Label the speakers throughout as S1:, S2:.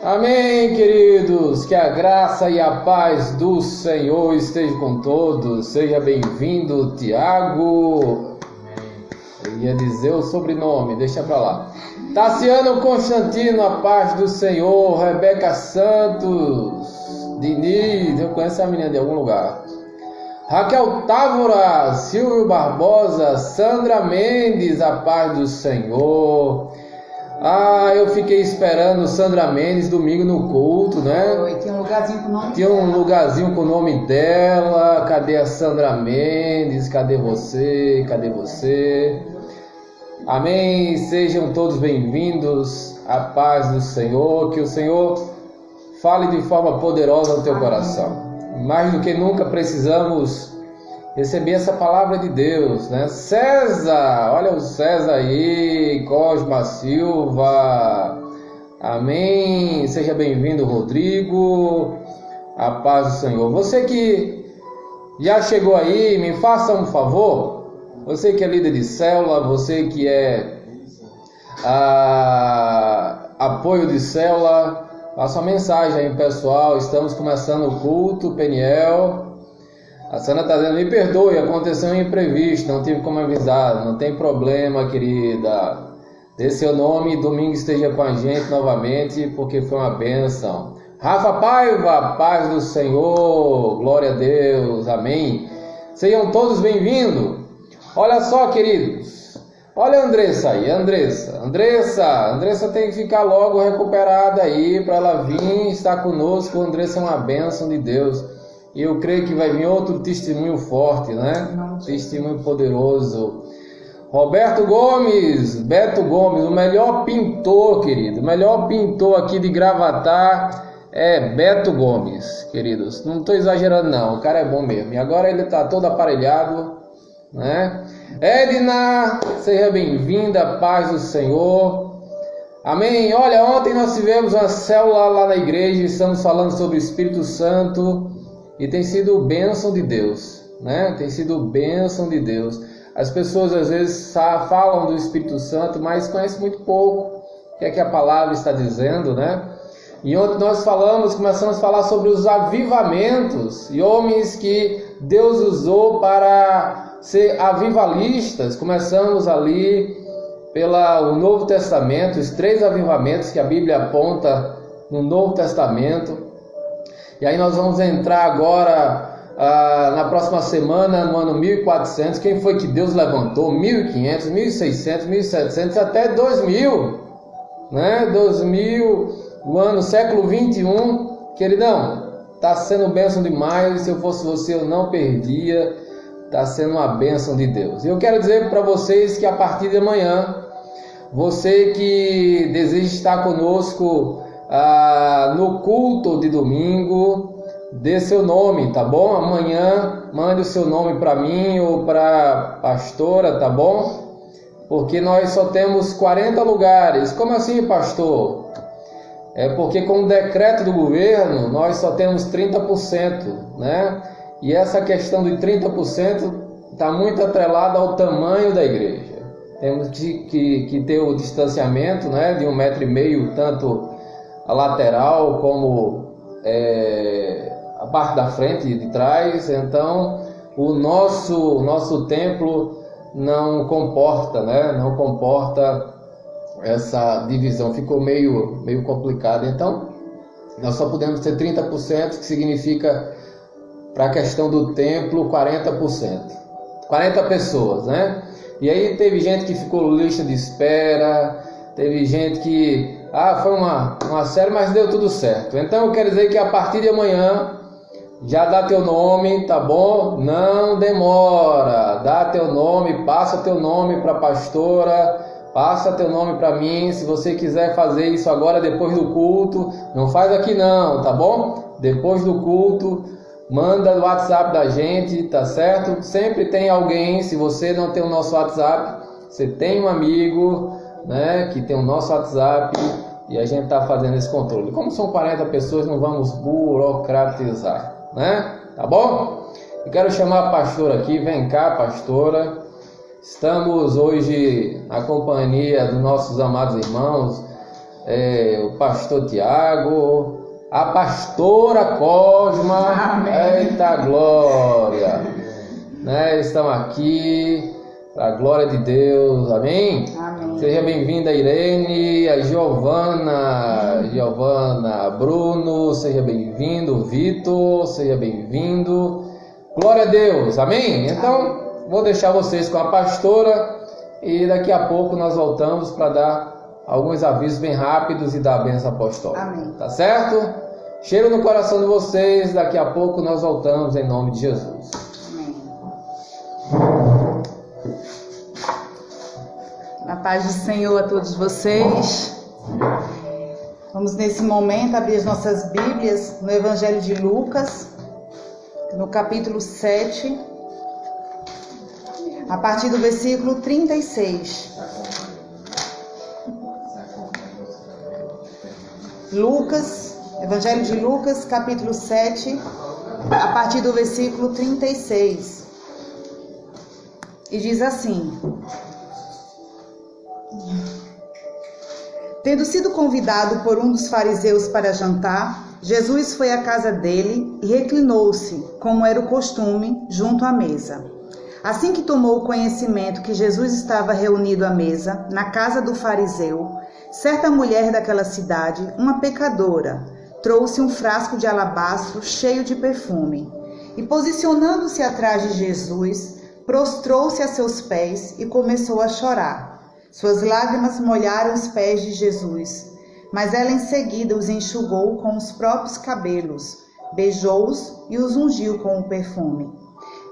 S1: Amém, queridos, que a graça e a paz do Senhor esteja com todos. Seja bem-vindo, Tiago. Eu ia dizer o sobrenome, deixa pra lá. Tassiano Constantino, a paz do Senhor. Rebeca Santos, Diniz, eu conheço a menina de algum lugar. Raquel Távora, Silvio Barbosa, Sandra Mendes, a paz do Senhor. Eu fiquei esperando Sandra Mendes domingo no culto, né?
S2: Tinha um lugarzinho com o nome
S1: Tinha um lugarzinho com o nome dela. Cadê a Sandra Mendes? Cadê você? Cadê você? Amém. Sejam todos bem-vindos. A paz do Senhor. Que o Senhor fale de forma poderosa no teu coração. Mais do que nunca precisamos receber essa palavra de Deus, né? César, olha o César aí, Cosma Silva, amém, seja bem-vindo, Rodrigo, a paz do Senhor. Você que já chegou aí, me faça um favor, você que é líder de célula, você que é apoio de célula, faça uma mensagem aí, pessoal, estamos começando o culto, Peniel. A Sandra está dizendo, me perdoe, aconteceu um imprevisto, não tive como avisar, não tem problema, querida. Dê seu nome e domingo esteja com a gente novamente, porque foi uma bênção. Rafa Paiva, paz do Senhor, glória a Deus, amém. Sejam todos bem-vindos. Olha só, queridos, olha a Andressa aí, Andressa tem que ficar logo recuperada aí, para ela vir estar conosco. Andressa é uma bênção de Deus. E eu creio que vai vir outro testemunho forte, né? Testemunho poderoso. Beto Gomes, o melhor pintor, querido. O melhor pintor aqui de Gravatá é Beto Gomes, queridos. Não estou exagerando não, o cara é bom mesmo. E agora ele está todo aparelhado, né? Edna, seja bem-vinda, paz do Senhor. Amém. Olha, ontem nós tivemos uma célula lá na igreja, estamos falando sobre o Espírito Santo. E tem sido bênção de Deus, né? Tem sido bênção de Deus. As pessoas às vezes falam do Espírito Santo, mas conhecem muito pouco o que é que a palavra está dizendo, né? E ontem nós começamos a falar sobre os avivamentos e homens que Deus usou para ser avivalistas. Começamos ali pelo Novo Testamento, os 3 avivamentos que a Bíblia aponta no Novo Testamento. E aí nós vamos entrar agora na próxima semana, no ano 1400, quem foi que Deus levantou? 1500, 1600, 1700, até 2000, né? 2000, o ano, século 21, queridão, está sendo bênção demais. Se eu fosse você, eu não perdia, está sendo uma bênção de Deus. E eu quero dizer para vocês que a partir de amanhã, você que deseja estar conosco no culto de domingo, dê seu nome, tá bom? Amanhã mande o seu nome para mim ou para a pastora, tá bom? Porque nós só temos 40 lugares. Como assim, pastor? É porque com o decreto do governo nós só temos 30%, né? E essa questão de 30% está muito atrelada ao tamanho da igreja. Temos que ter o distanciamento, né, de 1,5 m, tanto a lateral como a parte da frente e de trás. Então o nosso templo não comporta, né? Não comporta essa divisão, ficou meio complicado. Então nós só podemos ter 30%, que significa, para a questão do templo, 40%, 40 pessoas, né? E aí teve gente que ficou lista de espera, teve gente que foi uma série, mas deu tudo certo. Então eu quero dizer que a partir de amanhã já dá teu nome, tá bom? Não demora, dá teu nome, passa teu nome para a pastora, passa teu nome para mim. Se você quiser fazer isso agora depois do culto, não faz aqui não, tá bom? Depois do culto, manda no WhatsApp da gente, tá certo? Sempre tem alguém. Se você não tem o nosso WhatsApp, você tem um amigo, né, que tem o nosso WhatsApp, e a gente está fazendo esse controle. Como são 40 pessoas, não vamos burocratizar, né? Tá bom? Eu quero chamar a pastora aqui. Vem cá, pastora. Estamos hoje na companhia dos nossos amados irmãos o pastor Tiago, a pastora Cosma.
S2: Amém.
S1: Eita glória! Né, estão aqui para a glória de Deus. Amém?
S2: Amém.
S1: Seja bem-vinda, Irene, a Giovana, Bruno, seja bem-vindo, Vitor, seja bem-vindo. Glória a Deus, amém? Então, vou deixar vocês com a pastora e daqui a pouco nós voltamos para dar alguns avisos bem rápidos e dar a bênção apostólica.
S2: Amém.
S1: Tá certo? Cheiro no coração de vocês, daqui a pouco nós voltamos em nome de Jesus.
S2: Na paz do Senhor a todos vocês. Vamos nesse momento abrir as nossas Bíblias no Evangelho de Lucas, no capítulo 7, a partir do versículo 36. Evangelho de Lucas, capítulo 7, a partir do versículo 36. E diz assim: Tendo sido convidado por um dos fariseus para jantar, Jesus foi à casa dele e reclinou-se, como era o costume, junto à mesa. Assim que tomou conhecimento que Jesus estava reunido à mesa, na casa do fariseu, certa mulher daquela cidade, uma pecadora, trouxe um frasco de alabastro cheio de perfume, e posicionando-se atrás de Jesus, prostrou-se a seus pés e começou a chorar. Suas lágrimas molharam os pés de Jesus, mas ela em seguida os enxugou com os próprios cabelos, beijou-os e os ungiu com o perfume.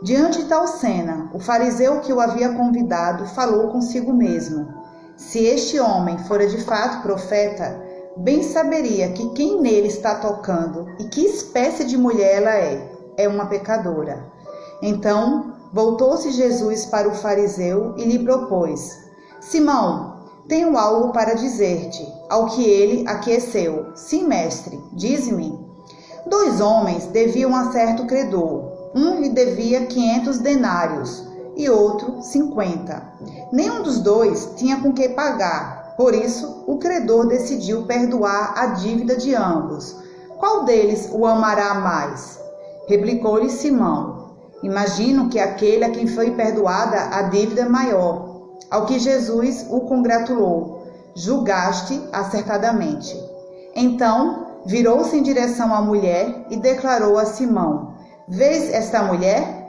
S2: Diante de tal cena, o fariseu que o havia convidado falou consigo mesmo: se este homem fora de fato profeta, bem saberia que quem nele está tocando e que espécie de mulher ela é uma pecadora. Então, voltou-se Jesus para o fariseu e lhe propôs: Simão, tenho algo para dizer-te. Ao que ele aqueceu: sim, mestre, dize-me. 2 homens deviam a certo credor. Um lhe devia 500 denários e outro 50. Nenhum dos dois tinha com que pagar. Por isso, o credor decidiu perdoar a dívida de ambos. Qual deles o amará mais? Replicou-lhe Simão: imagino que aquele a quem foi perdoada a dívida maior. Ao que Jesus o congratulou: julgaste acertadamente. Então, virou-se em direção à mulher e declarou a Simão: vês esta mulher?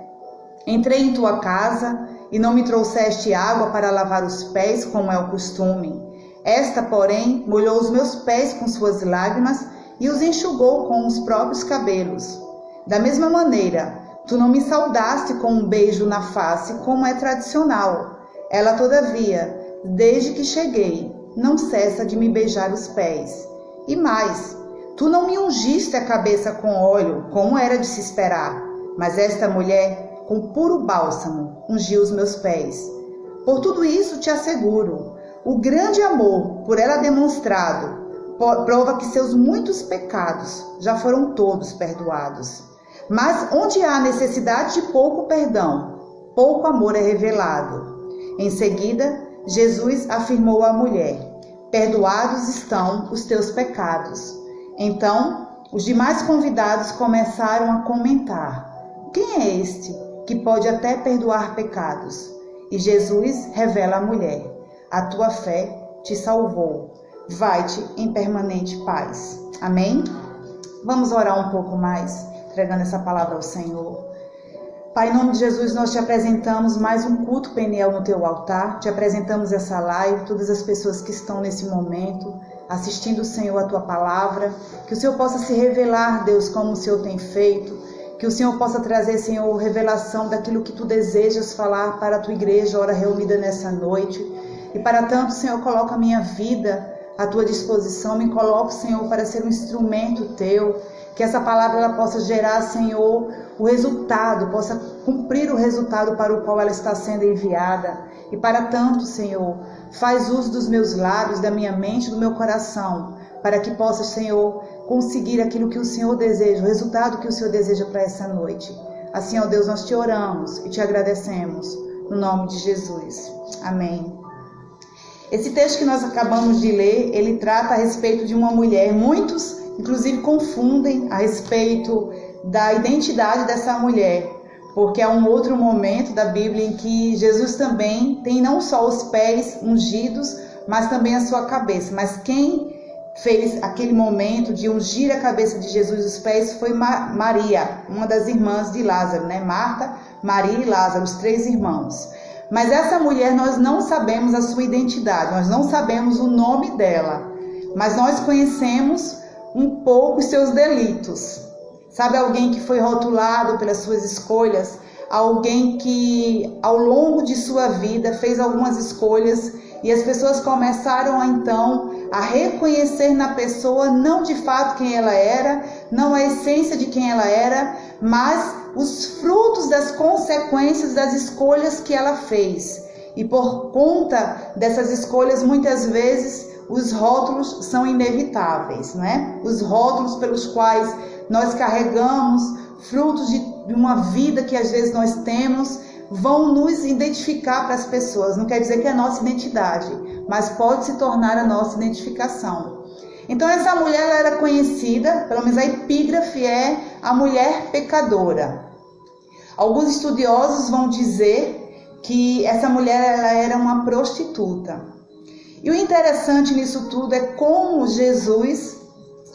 S2: Entrei em tua casa e não me trouxeste água para lavar os pés, como é o costume. Esta, porém, molhou os meus pés com suas lágrimas e os enxugou com os próprios cabelos. Da mesma maneira, tu não me saudaste com um beijo na face, como é tradicional. Ela, todavia, desde que cheguei, não cessa de me beijar os pés. E mais, tu não me ungiste a cabeça com óleo, como era de se esperar, mas esta mulher, com puro bálsamo, ungiu os meus pés. Por tudo isso te asseguro, o grande amor por ela demonstrado prova que seus muitos pecados já foram todos perdoados. Mas onde há necessidade de pouco perdão, pouco amor é revelado. Em seguida, Jesus afirmou à mulher: perdoados estão os teus pecados. Então, os demais convidados começaram a comentar: quem é este que pode até perdoar pecados? E Jesus revela à mulher: a tua fé te salvou. Vai-te em permanente paz. Amém? Vamos orar um pouco mais, entregando essa palavra ao Senhor. Pai, em nome de Jesus, nós te apresentamos mais um culto Peniel no teu altar. Te apresentamos essa live, todas as pessoas que estão nesse momento assistindo, Senhor, a tua palavra. Que o Senhor possa se revelar, Deus, como o Senhor tem feito. Que o Senhor possa trazer, Senhor, revelação daquilo que tu desejas falar para a tua igreja, ora reunida nessa noite. E para tanto, Senhor, coloca a minha vida à tua disposição. Me coloco, Senhor, para ser um instrumento teu. Que essa palavra ela possa gerar, Senhor, o resultado, possa cumprir o resultado para o qual ela está sendo enviada. E para tanto, Senhor, faz uso dos meus lábios, da minha mente, do meu coração, para que possa, Senhor, conseguir aquilo que o Senhor deseja, o resultado que o Senhor deseja para essa noite. Assim, ó Deus, nós te oramos e te agradecemos, no nome de Jesus. Amém. Esse texto que nós acabamos de ler, ele trata a respeito de uma mulher. Muitos, inclusive, confundem a respeito da identidade dessa mulher, porque é um outro momento da Bíblia em que Jesus também tem não só os pés ungidos, mas também a sua cabeça. Mas quem fez aquele momento de ungir a cabeça de Jesus e os pés foi Maria, uma das irmãs de Lázaro, né? Marta, Maria e Lázaro, os 3 irmãos. Mas essa mulher, nós não sabemos a sua identidade, nós não sabemos o nome dela, mas nós conhecemos um pouco os seus delitos. Sabe, alguém que foi rotulado pelas suas escolhas, alguém que ao longo de sua vida fez algumas escolhas e as pessoas começaram então a reconhecer na pessoa não de fato quem ela era, não a essência de quem ela era, mas os frutos das consequências das escolhas que ela fez. E por conta dessas escolhas, muitas vezes os rótulos são inevitáveis, né? Os rótulos pelos quais nós carregamos, frutos de uma vida que às vezes nós temos, vão nos identificar para as pessoas. Não quer dizer que é a nossa identidade, mas pode se tornar a nossa identificação. Então essa mulher ela era conhecida, pelo menos a epígrafe é a mulher pecadora. Alguns estudiosos vão dizer que essa mulher ela era uma prostituta. E o interessante nisso tudo é como Jesus,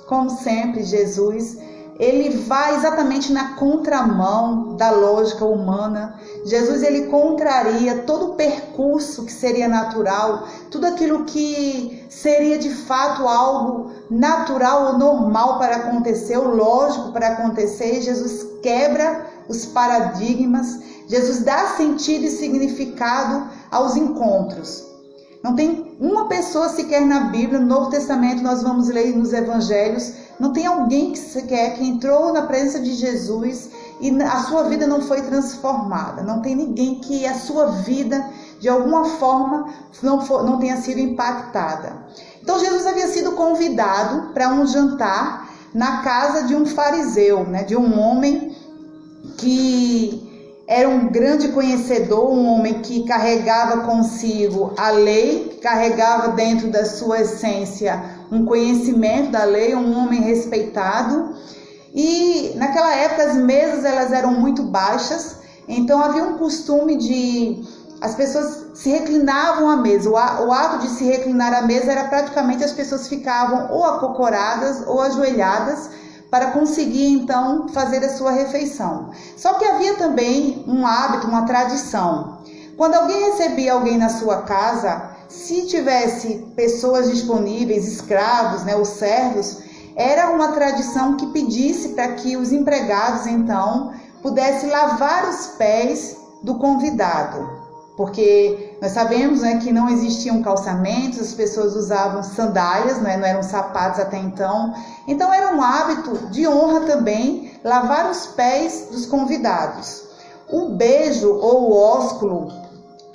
S2: como sempre Jesus, ele vai exatamente na contramão da lógica humana. Jesus ele contraria todo o percurso que seria natural, tudo aquilo que seria de fato algo natural ou normal para acontecer, ou lógico para acontecer. Jesus quebra os paradigmas, Jesus dá sentido e significado aos encontros. Não tem uma pessoa sequer na Bíblia, no Novo Testamento, nós vamos ler nos Evangelhos, não tem alguém que sequer que entrou na presença de Jesus e a sua vida não foi transformada. Não tem ninguém que a sua vida, de alguma forma, não tenha sido impactada. Então, Jesus havia sido convidado para um jantar na casa de um fariseu, né, de um homem que era um grande conhecedor, um homem que carregava consigo a lei, carregava dentro da sua essência um conhecimento da lei, um homem respeitado. E naquela época as mesas elas eram muito baixas, então havia um costume de as pessoas se reclinavam à mesa. O ato de se reclinar à mesa era praticamente as pessoas ficavam ou acocoradas ou ajoelhadas para conseguir então fazer a sua refeição. Só que havia também um hábito, uma tradição. Quando alguém recebia alguém na sua casa, se tivesse pessoas disponíveis, escravos, né, ou servos, era uma tradição que pedisse para que os empregados então pudessem lavar os pés do convidado. Porque nós sabemos, né, que não existiam calçamentos, as pessoas usavam sandálias, né, não eram sapatos até então. Então era um hábito de honra também lavar os pés dos convidados. O beijo ou o ósculo,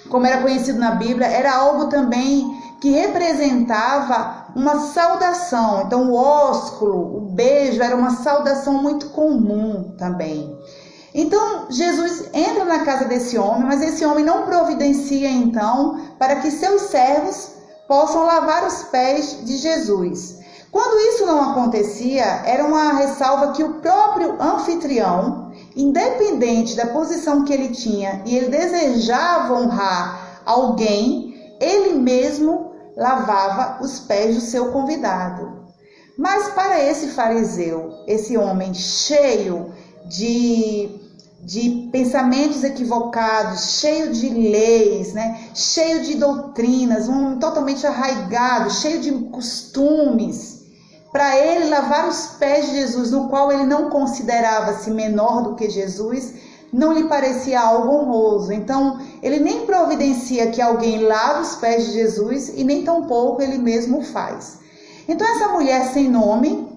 S2: como era conhecido na Bíblia, era algo também que representava uma saudação. Então o ósculo, o beijo era uma saudação muito comum também. Então Jesus entra na casa desse homem, mas esse homem não providencia então para que seus servos possam lavar os pés de Jesus. Quando isso não acontecia, era uma ressalva que o próprio anfitrião, independente da posição que ele tinha, e ele desejava honrar alguém, ele mesmo lavava os pés do seu convidado. Mas para esse fariseu, esse homem cheio de pensamentos equivocados, cheio de leis, né? Cheio de doutrinas, um homem totalmente arraigado, cheio de costumes, para ele lavar os pés de Jesus, no qual ele não considerava-se menor do que Jesus, não lhe parecia algo honroso. Então, ele nem providencia que alguém lave os pés de Jesus e nem tampouco ele mesmo faz. Então, essa mulher sem nome,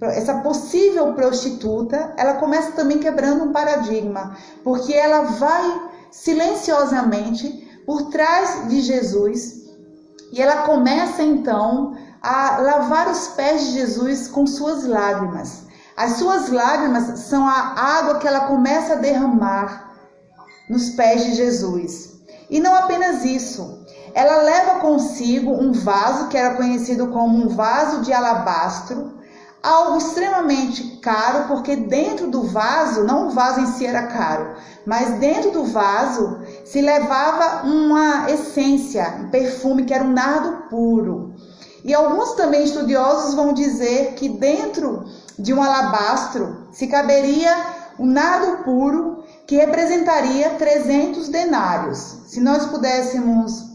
S2: essa possível prostituta, ela começa também quebrando um paradigma, porque ela vai silenciosamente por trás de Jesus e ela começa então a lavar os pés de Jesus com suas lágrimas. As suas lágrimas são a água que ela começa a derramar nos pés de Jesus. E não apenas isso, ela leva consigo um vaso que era conhecido como um vaso de alabastro, algo extremamente caro, porque dentro do vaso, não o vaso em si era caro, mas dentro do vaso se levava uma essência, um perfume que era um nardo puro. E alguns também estudiosos vão dizer que dentro de um alabastro se caberia um nardo puro que representaria 300 denários. Se nós pudéssemos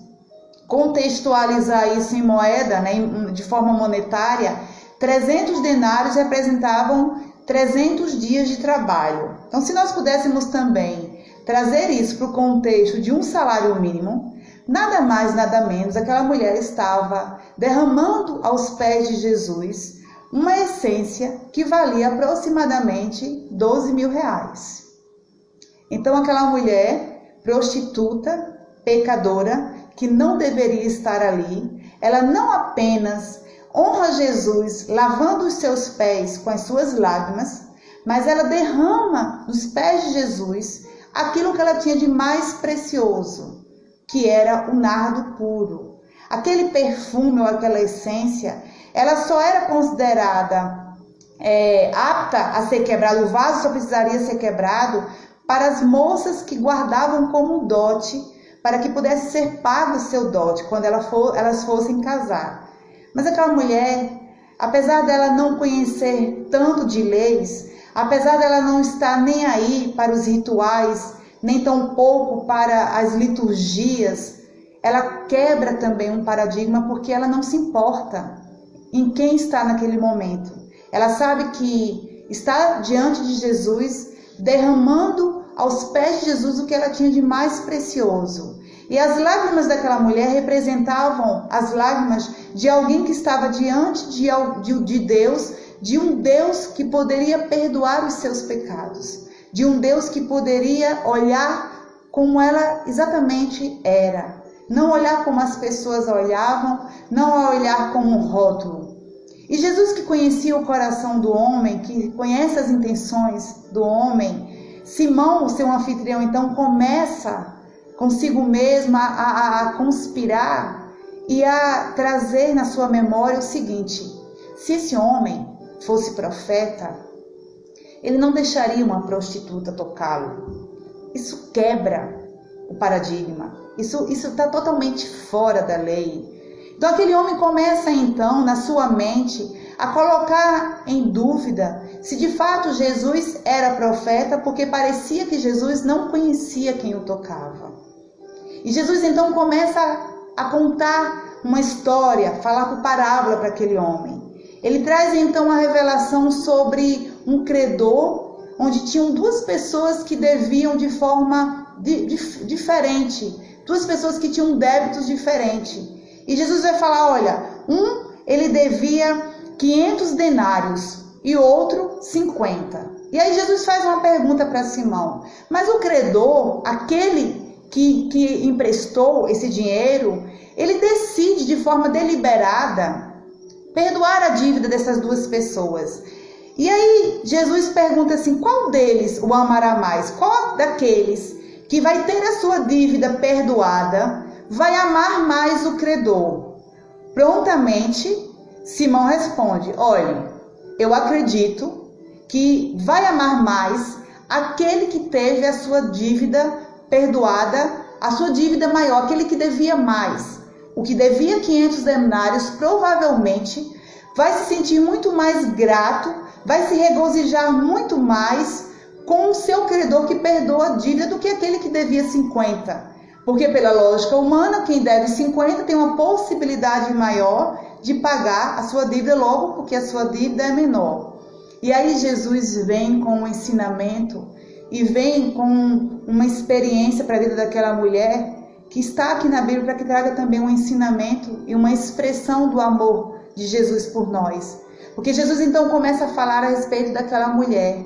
S2: contextualizar isso em moeda, né, de forma monetária, 300 denários representavam 300 dias de trabalho. Então, se nós pudéssemos também trazer isso para o contexto de um salário mínimo, nada mais, nada menos, aquela mulher estava derramando aos pés de Jesus uma essência que valia aproximadamente 12 mil reais. Então, aquela mulher prostituta, pecadora, que não deveria estar ali, ela não apenas honra Jesus lavando os seus pés com as suas lágrimas, mas ela derrama nos pés de Jesus aquilo que ela tinha de mais precioso, que era o nardo puro. Aquele perfume ou aquela essência, ela só era considerada apta a ser quebrada, o vaso só precisaria ser quebrado para as moças que guardavam como dote, para que pudesse ser pago o seu dote quando elas fossem casar. Mas aquela mulher, apesar dela não conhecer tanto de leis, apesar dela não estar nem aí para os rituais, nem tampouco para as liturgias, ela quebra também um paradigma porque ela não se importa em quem está naquele momento. Ela sabe que está diante de Jesus, derramando aos pés de Jesus o que ela tinha de mais precioso. E as lágrimas daquela mulher representavam as lágrimas de alguém que estava diante de Deus, de um Deus que poderia perdoar os seus pecados, de um Deus que poderia olhar como ela exatamente era, não olhar como as pessoas olhavam, não olhar como um rótulo. E Jesus, que conhecia o coração do homem, que conhece as intenções do homem, Simão, o seu anfitrião, então começa consigo mesma a conspirar e a trazer na sua memória o seguinte: se esse homem fosse profeta, ele não deixaria uma prostituta tocá-lo. Isso quebra o paradigma, isso está totalmente fora da lei. Então aquele homem começa então na sua mente a colocar em dúvida se de fato Jesus era profeta, porque parecia que Jesus não conhecia quem o tocava. E Jesus então começa a contar uma história, falar por parábola para aquele homem. Ele traz então a revelação sobre um credor, onde tinham duas pessoas que deviam de forma diferente, duas pessoas que tinham débitos diferentes. E Jesus vai falar, olha, ele devia 500 denários e outro 50. E aí Jesus faz uma pergunta para Simão: mas o credor, aquele que emprestou esse dinheiro, ele decide de forma deliberada perdoar a dívida dessas duas pessoas. E aí Jesus pergunta assim: qual deles o amará mais? Qual daqueles que vai ter a sua dívida perdoada vai amar mais o credor? Prontamente Simão responde: olhe, eu acredito que vai amar mais aquele que teve a sua dívida perdoada, a sua dívida maior, aquele que devia mais. O que devia 500 denários provavelmente vai se sentir muito mais grato, vai se regozijar muito mais com o seu credor que perdoa a dívida do que aquele que devia 50. Porque pela lógica humana, quem deve 50 tem uma possibilidade maior de pagar a sua dívida logo, porque a sua dívida é menor. E aí Jesus vem com um ensinamento e vem com uma experiência para a vida daquela mulher que está aqui na Bíblia para que traga também um ensinamento e uma expressão do amor de Jesus por nós. Porque Jesus então começa a falar a respeito daquela mulher.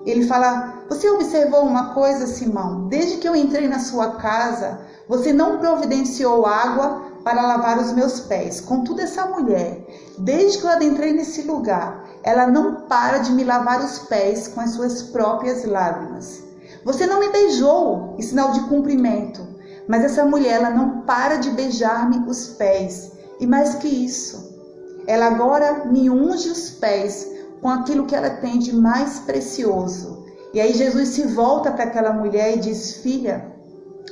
S2: Ele fala: você observou uma coisa, Simão? Desde que eu entrei na sua casa, você não providenciou água para lavar os meus pés. Contudo, essa mulher, desde que eu adentrei nesse lugar, ela não para de me lavar os pés com as suas próprias lágrimas. Você não me beijou em sinal de cumprimento, Mas essa mulher, ela não para de beijar-me os pés. E mais que isso, ela agora me unge os pés com aquilo que ela tem de mais precioso. E aí Jesus se volta para aquela mulher e diz: filha,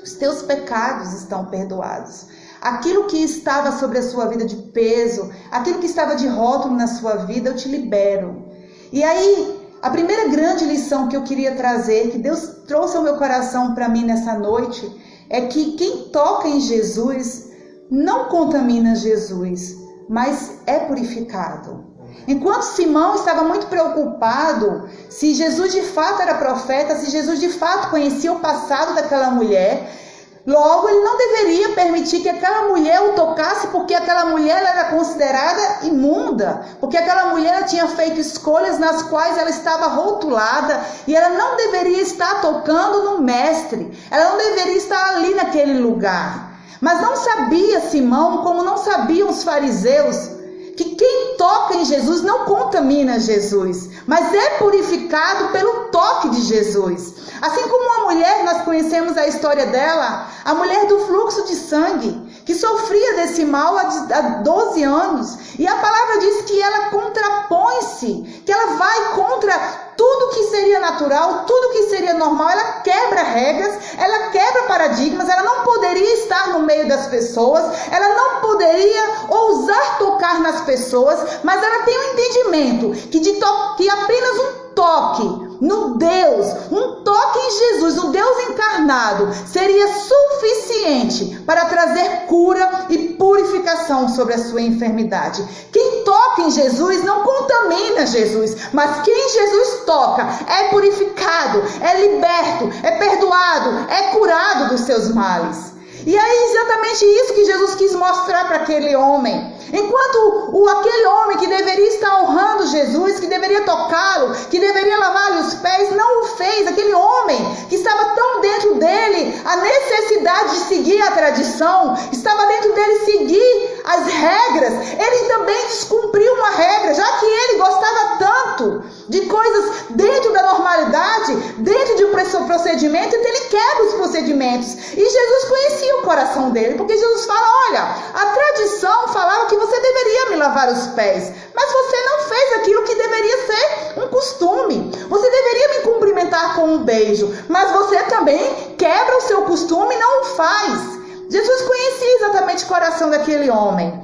S2: os teus pecados estão perdoados. Aquilo que estava sobre a sua vida de peso, aquilo que estava de rótulo na sua vida, eu te libero. E aí, a primeira grande lição que eu queria trazer, que Deus trouxe ao meu coração para mim nessa noite, é que quem toca em Jesus não contamina Jesus, mas é purificado. Enquanto Simão estava muito preocupado se Jesus de fato era profeta, se Jesus de fato conhecia o passado daquela mulher, logo ele não deveria permitir que aquela mulher o tocasse, porque aquela mulher era considerada imunda, porque aquela mulher tinha feito escolhas nas quais ela estava rotulada, e ela não deveria estar tocando no mestre, ela não deveria estar ali naquele lugar. Mas não sabia Simão, como não sabiam os fariseus, que quem toca em Jesus não contamina Jesus, mas é purificado pelo toque de Jesus. Assim como uma mulher, nós conhecemos a história dela, a mulher do fluxo de sangue, que sofria desse mal há 12 anos. E a palavra diz que ela contrapõe-se, que ela vai contra tudo que seria natural, tudo que seria normal. Ela quebra regras, ela quebra paradigmas, ela não poderia estar no meio das pessoas, ela não poderia ousar tocar nas pessoas, mas ela tem um entendimento que apenas um toque no Deus, um toque em Jesus, um Deus encarnado, seria suficiente para trazer cura e purificação sobre a sua enfermidade. Quem toca em Jesus não contamina Jesus, mas quem Jesus toca é purificado, é liberto, é perdoado, é curado dos seus males. E é exatamente isso que Jesus quis mostrar para aquele homem. Enquanto aquele homem que deveria estar honrando Jesus, que deveria tocá-lo, que deveria lavar-lhe os pés, não o fez. Aquele homem que estava tão dentro dele a necessidade de seguir a tradição, estava dentro dele seguir as regras, ele também descumpriu uma regra, já que ele gostava tanto de coisas dentro da normalidade, dentro de um procedimento, então ele quebra os procedimentos. E Jesus conhecia o coração dele, porque Jesus fala: olha, a tradição falava que você deveria me lavar os pés, mas você não fez aquilo que deveria ser um costume. Você deveria me cumprimentar com um beijo, mas você também quebra o seu costume e não o faz. Jesus conhecia exatamente o coração daquele homem.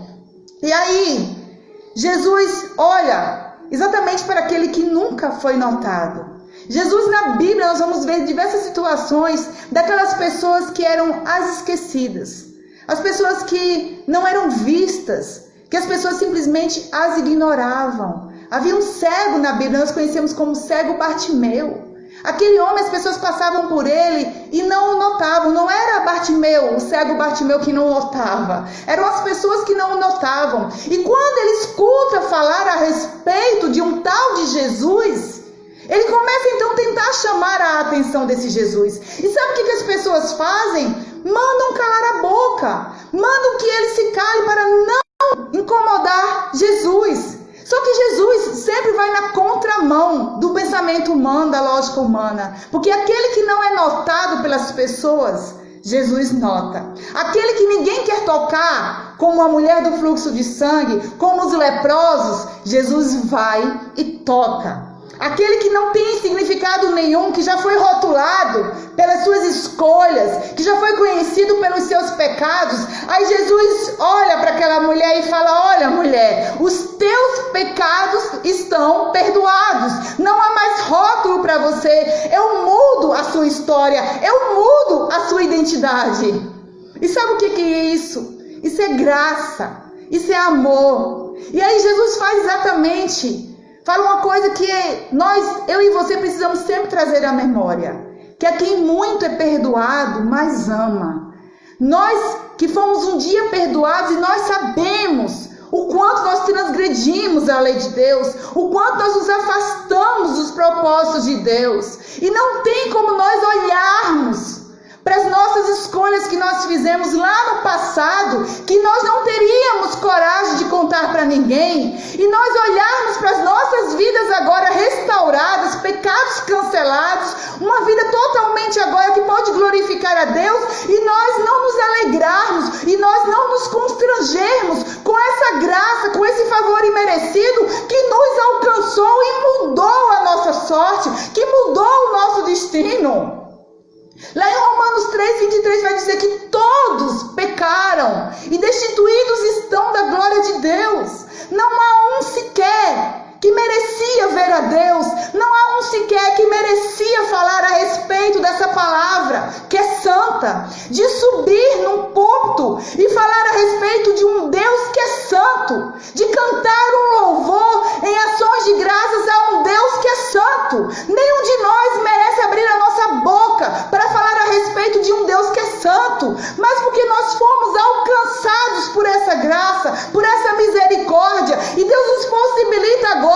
S2: E aí, Jesus olha exatamente para aquele que nunca foi notado. Jesus, na Bíblia, nós vamos ver diversas situações daquelas pessoas que eram as esquecidas, as pessoas que não eram vistas, que as pessoas simplesmente as ignoravam. Havia um cego na Bíblia, nós conhecemos como cego Bartimeu. Aquele homem, as pessoas passavam por ele e não o notavam. Não era Bartimeu, o cego Bartimeu, que não o notava. Eram as pessoas que não o notavam. E quando ele escuta falar a respeito de um tal de Jesus, ele começa então a tentar chamar a atenção desse Jesus. E sabe o que as pessoas fazem? Mandam calar a boca. Mandam que ele se cale para não incomodar Jesus. Só que Jesus sempre vai na contramão do pensamento humano, da lógica humana. Porque aquele que não é notado pelas pessoas, Jesus nota. Aquele que ninguém quer tocar, como a mulher do fluxo de sangue, como os leprosos, Jesus vai e toca. Aquele que não tem significado nenhum, que já foi rotulado pelas suas escolhas, que já foi conhecido pelos seus pecados. Aí Jesus olha para aquela mulher e fala: olha, mulher, os teus pecados estão perdoados. Não há mais rótulo para você. Eu mudo a sua história. Eu mudo a sua identidade. E sabe o que é isso? Isso é graça. Isso é amor. E aí Jesus faz exatamente... Fala uma coisa que eu e você precisamos sempre trazer à memória. Que a quem muito é perdoado, mais ama. Nós que fomos um dia perdoados e nós sabemos o quanto nós transgredimos a lei de Deus, o quanto nós nos afastamos dos propósitos de Deus. E não tem como nós olharmos para as nossas escolhas que nós fizemos lá no passado, que nós não teríamos coragem de contar para ninguém, e nós olharmos para as nossas vidas agora restauradas, pecados cancelados, uma vida totalmente agora que pode glorificar a Deus, e nós não que nos alcançou e mudou a nossa sorte, que mudou o nosso destino. Lá em Romanos 3:23 vai dizer que todos pecaram e destituídos estão da glória de Deus. Não há um sequer que merecia ver a Deus, não há um sequer que merecia falar a respeito dessa palavra, que é santa, de subir num púlpito e falar a respeito de um Deus que é santo, de cantar um louvor em ações de graças a um Deus que é santo. Nenhum de nós merece abrir a nossa boca para falar a respeito de um Deus que é santo, mas porque nós fomos alcançados por essa graça, por essa misericórdia, e Deus nos possibilita agora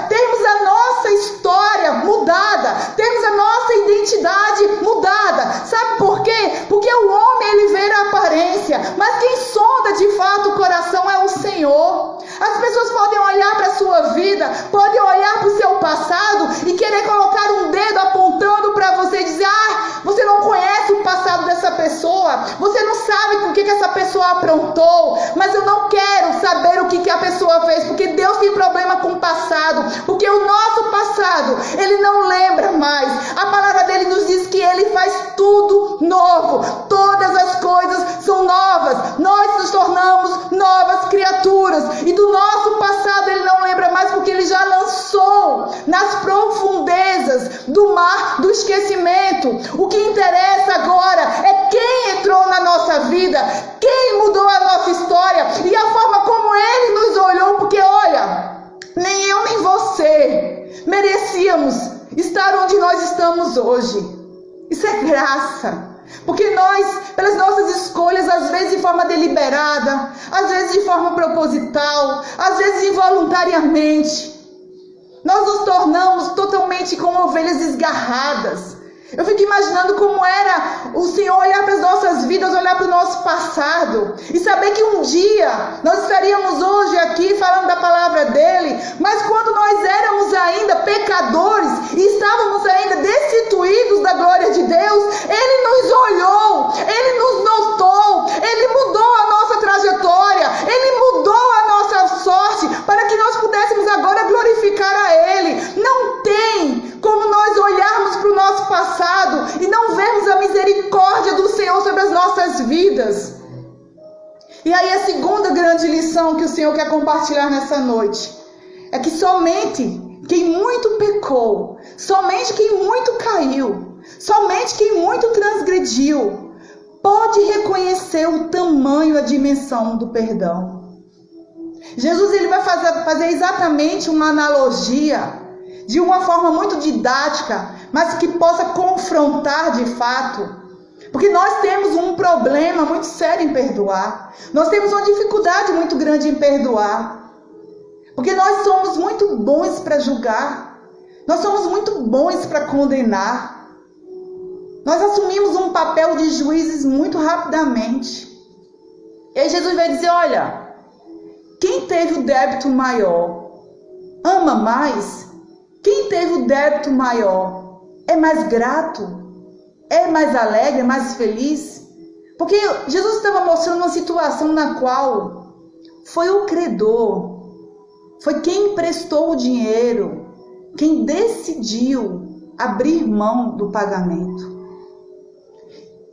S2: termos a nossa história mudada, termos a nossa identidade mudada. Sabe por quê? Porque o homem, ele vê a aparência, mas quem sonda de fato o coração é o Senhor. As pessoas podem olhar para a sua vida, podem olhar para o seu passado e querer colocar um dedo apontando para você e dizer: você não conhece o passado dessa pessoa, você não sabe com o que essa pessoa aprontou. Mas eu não quero saber o que a pessoa fez, porque Deus tem problema com o passado, porque o nosso passado, ele não lembra mais. A palavra dele nos diz que ele faz tudo novo, todas as coisas são novas, nós nos tornamos novas criaturas, e do nosso passado ele não lembra mais, porque ele já lançou nas profundezas do mar do esquecimento. O que interessa agora é quem entrou na nossa vida, quem mudou a nossa história e a forma como ele nos olhou, porque olha, nem eu nem você merecíamos estar onde nós estamos hoje. Isso é graça. Porque nós, pelas nossas escolhas, às vezes de forma deliberada, às vezes de forma proposital, às vezes involuntariamente, nós nos tornamos totalmente como ovelhas desgarradas. Eu fico imaginando como era o Senhor olhar para as nossas vidas, olhar para o nosso passado e saber que um dia nós estaríamos hoje aqui falando da palavra dele, mas quando nós éramos ainda pecadores e estávamos ainda destituídos da glória de Deus, ele nos olhou, ele nos notou, ele mudou a nossa trajetória, ele mudou a nossa sorte para que nós pudéssemos agora glorificar a ele. Não tem como nós olharmos para o nosso passado e não vermos a misericórdia do Senhor sobre as nossas vidas. E aí a segunda grande lição que o Senhor quer compartilhar nessa noite é que somente quem muito pecou, somente quem muito caiu, somente quem muito transgrediu pode reconhecer o tamanho, a dimensão do perdão. Jesus, ele vai fazer exatamente uma analogia de uma forma muito didática, mas que possa confrontar de fato. Porque nós temos um problema muito sério em perdoar. Nós temos uma dificuldade muito grande em perdoar. Porque nós somos muito bons para julgar. Nós somos muito bons para condenar. Nós assumimos um papel de juízes muito rapidamente. E aí Jesus vai dizer: olha, quem teve o débito maior ama mais. Quem teve o débito maior é mais grato, é mais alegre, é mais feliz. Porque Jesus estava mostrando uma situação na qual foi o credor, foi quem emprestou o dinheiro, quem decidiu abrir mão do pagamento.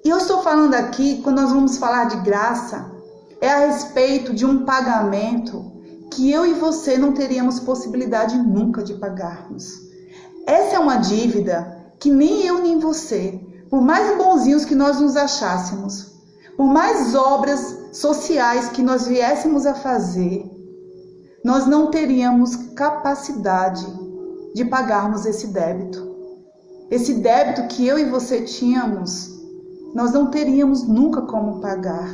S2: E eu estou falando aqui, quando nós vamos falar de graça, é a respeito de um pagamento que eu e você não teríamos possibilidade nunca de pagarmos. Essa é uma dívida que nem eu nem você, por mais bonzinhos que nós nos achássemos, por mais obras sociais que nós viéssemos a fazer, nós não teríamos capacidade de pagarmos esse débito. Esse débito que eu e você tínhamos, nós não teríamos nunca como pagar.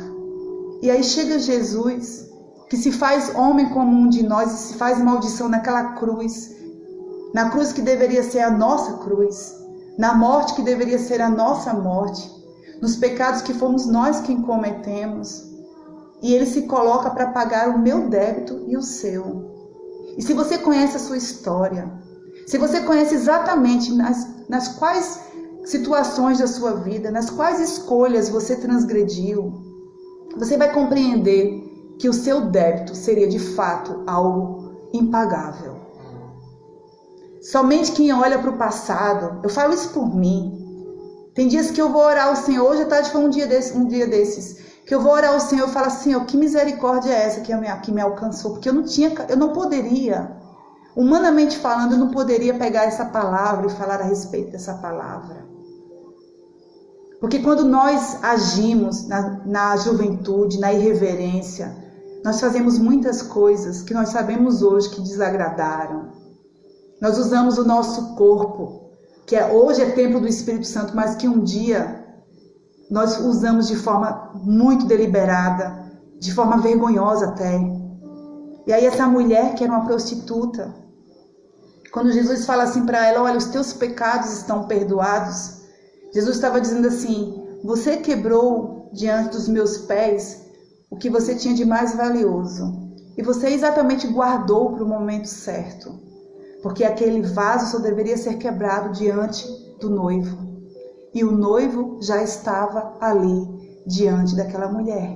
S2: E aí chega Jesus, que se faz homem como um de nós e se faz maldição naquela cruz, na cruz que deveria ser a nossa cruz, na morte que deveria ser a nossa morte, nos pecados que fomos nós quem cometemos. E ele se coloca para pagar o meu débito e o seu. E se você conhece a sua história, se você conhece exatamente nas quais situações da sua vida, nas quais escolhas você transgrediu, você vai compreender que o seu débito seria de fato algo impagável. Somente quem olha para o passado, eu falo isso por mim. Tem dias que eu vou orar ao Senhor, hoje à tarde foi um dia desses, que eu vou orar ao Senhor e falo assim, Senhor, que misericórdia é essa que me alcançou? Porque eu não poderia, humanamente falando, eu não poderia pegar essa palavra e falar a respeito dessa palavra. Porque quando nós agimos na juventude, na irreverência, nós fazemos muitas coisas que nós sabemos hoje que desagradaram. Nós usamos o nosso corpo, que hoje é templo do Espírito Santo, mas que um dia nós usamos de forma muito deliberada, de forma vergonhosa até. E aí essa mulher que era uma prostituta, quando Jesus fala assim para ela, olha, os teus pecados estão perdoados, Jesus estava dizendo assim, você quebrou diante dos meus pés o que você tinha de mais valioso. E você exatamente guardou para o momento certo. Porque aquele vaso só deveria ser quebrado diante do noivo. E o noivo já estava ali, diante daquela mulher.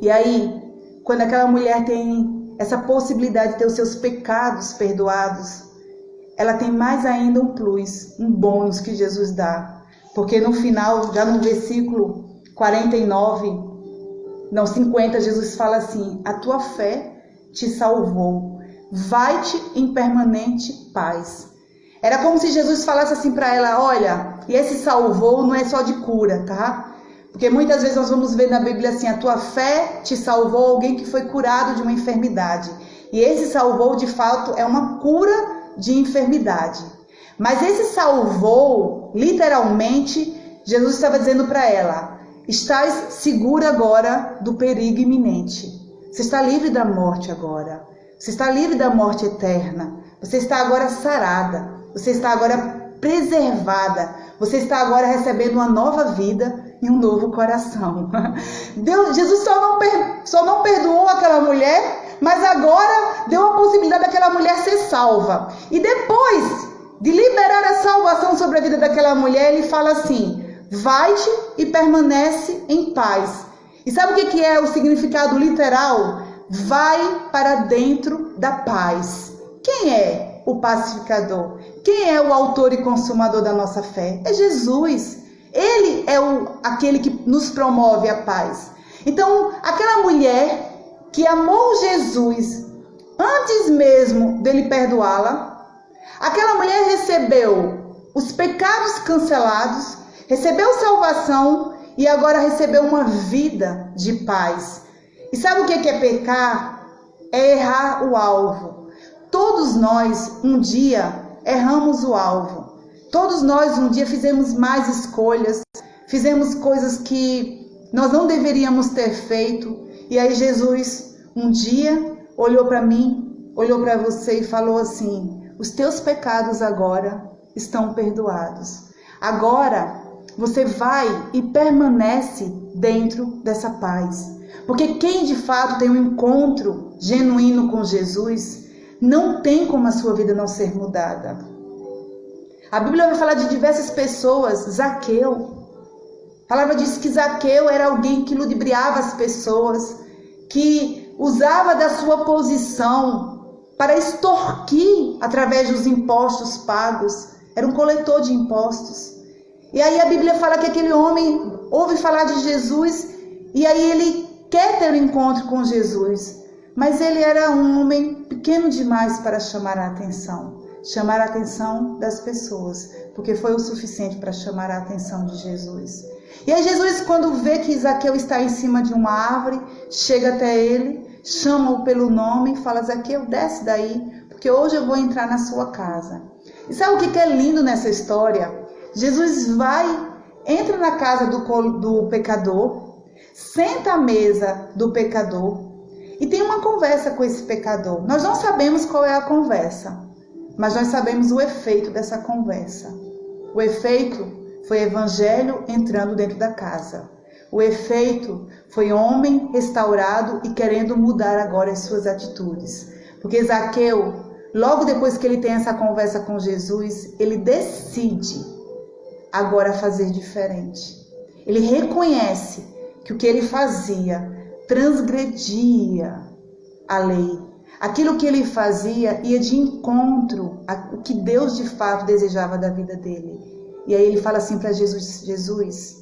S2: E aí, quando aquela mulher tem essa possibilidade de ter os seus pecados perdoados, ela tem mais ainda um plus, um bônus que Jesus dá. Porque no final, já no versículo 50, Jesus fala assim, a tua fé te salvou, vai-te em permanente paz. Era como se Jesus falasse assim para ela, olha, e esse salvou não é só de cura, tá? Porque muitas vezes nós vamos ver na Bíblia assim, a tua fé te salvou, alguém que foi curado de uma enfermidade. E esse salvou, de fato, é uma cura de enfermidade. Mas esse salvou, literalmente, Jesus estava dizendo para ela, estás segura agora do perigo iminente. Você está livre da morte agora. Você está livre da morte eterna. Você está agora sarada. Você está agora preservada. Você está agora recebendo uma nova vida e um novo coração. Jesus só não perdoou aquela mulher, mas agora deu a possibilidade daquela mulher ser salva. E depois de liberar a salvação sobre a vida daquela mulher, ele fala assim, vai-te e permanece em paz. E sabe o que é o significado literal? Vai para dentro da paz. Quem é o pacificador? Quem é o autor e consumador da nossa fé? É Jesus. Ele é aquele que nos promove a paz. Então, aquela mulher que amou Jesus antes mesmo dele perdoá-la, aquela mulher recebeu os pecados cancelados, recebeu salvação e agora recebeu uma vida de paz. E sabe o que é pecar? É errar o alvo. Todos nós um dia erramos o alvo. Todos nós um dia fizemos más escolhas, fizemos coisas que nós não deveríamos ter feito. E aí Jesus um dia olhou para mim, olhou para você e falou assim, os teus pecados agora estão perdoados. Agora você vai e permanece dentro dessa paz. Porque quem de fato tem um encontro genuíno com Jesus, não tem como a sua vida não ser mudada. A Bíblia vai falar de diversas pessoas. Zaqueu. A palavra diz que Zaqueu era alguém que ludibriava as pessoas, que usava da sua posição para extorquir através dos impostos pagos. Era um coletor de impostos. E aí a Bíblia fala que aquele homem ouve falar de Jesus e aí ele quer ter um encontro com Jesus. Mas ele era um homem pequeno demais para chamar a atenção das pessoas, porque foi o suficiente para chamar a atenção de Jesus. E aí Jesus, quando vê que Zaqueu está em cima de uma árvore, chega até ele, chama-o pelo nome e fala, Zaqueu, desce daí, porque hoje eu vou entrar na sua casa. E sabe o que é lindo nessa história? Jesus entra na casa do pecador, senta à mesa do pecador e tem uma conversa com esse pecador. Nós não sabemos qual é a conversa, mas nós sabemos o efeito dessa conversa. O efeito foi evangelho entrando dentro da casa. O efeito foi homem restaurado e querendo mudar agora as suas atitudes. Porque Zaqueu, logo depois que ele tem essa conversa com Jesus, ele decide agora fazer diferente. Ele reconhece que o que ele fazia transgredia a lei. Aquilo que ele fazia ia de encontro ao que Deus de fato desejava da vida dele. E aí ele fala assim para Jesus: Jesus,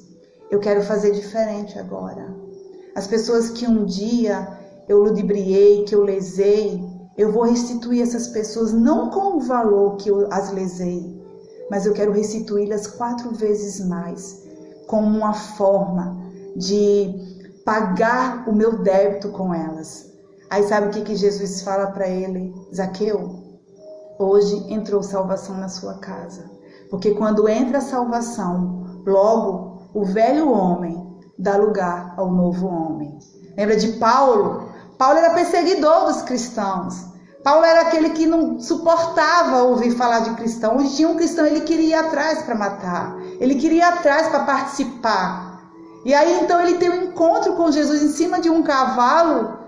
S2: eu quero fazer diferente agora. As pessoas que um dia eu ludibriei, que eu lesei, eu vou restituir essas pessoas não com o valor que eu as lesei, mas eu quero restituí-las 4 vezes mais, como uma forma de pagar o meu débito com elas. Aí sabe o que Jesus fala para ele? Zaqueu, hoje entrou salvação na sua casa. Porque quando entra a salvação, logo o velho homem dá lugar ao novo homem. Lembra de Paulo? Paulo era perseguidor dos cristãos. Paulo era aquele que não suportava ouvir falar de cristão. Onde tinha um cristão, ele queria ir atrás para matar. Ele queria ir atrás para participar. E aí então ele tem um encontro com Jesus em cima de um cavalo.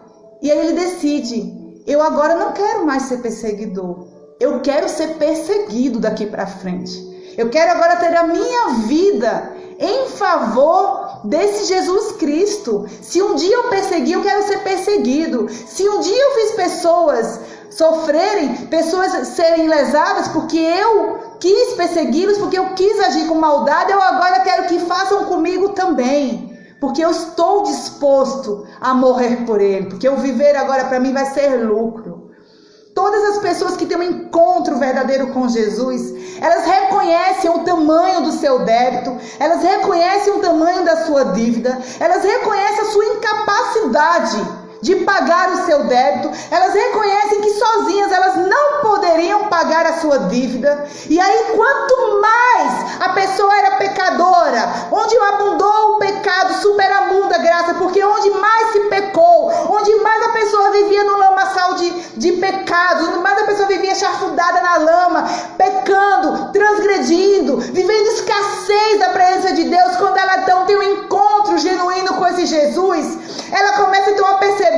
S2: E aí ele decide: eu agora não quero mais ser perseguidor. Eu quero ser perseguido daqui para frente. Eu quero agora ter a minha vida em favor desse Jesus Cristo. Se um dia eu persegui, eu quero ser perseguido. Se um dia eu fiz pessoas sofrerem, pessoas serem lesadas porque eu quis persegui-los, porque eu quis agir com maldade, eu agora quero que façam comigo também. Porque eu estou disposto a morrer por ele. Porque o viver agora para mim vai ser lucro. Todas as pessoas que têm um encontro verdadeiro com Jesus, elas reconhecem o tamanho do seu débito, elas reconhecem o tamanho da sua dívida, elas reconhecem a sua incapacidade de pagar o seu débito, elas reconhecem que sozinhas elas não poderiam pagar a sua dívida. E aí, quanto mais a pessoa era pecadora, onde abundou o pecado, superabunda a graça, porque onde mais se pecou, onde mais a pessoa vivia no lamaçal de pecados, onde mais a pessoa vivia chafurdada na lama, pecando, transgredindo, vivendo escassez da presença de Deus, quando ela então tem um encontro genuíno com esse Jesus, ela começa então a perceber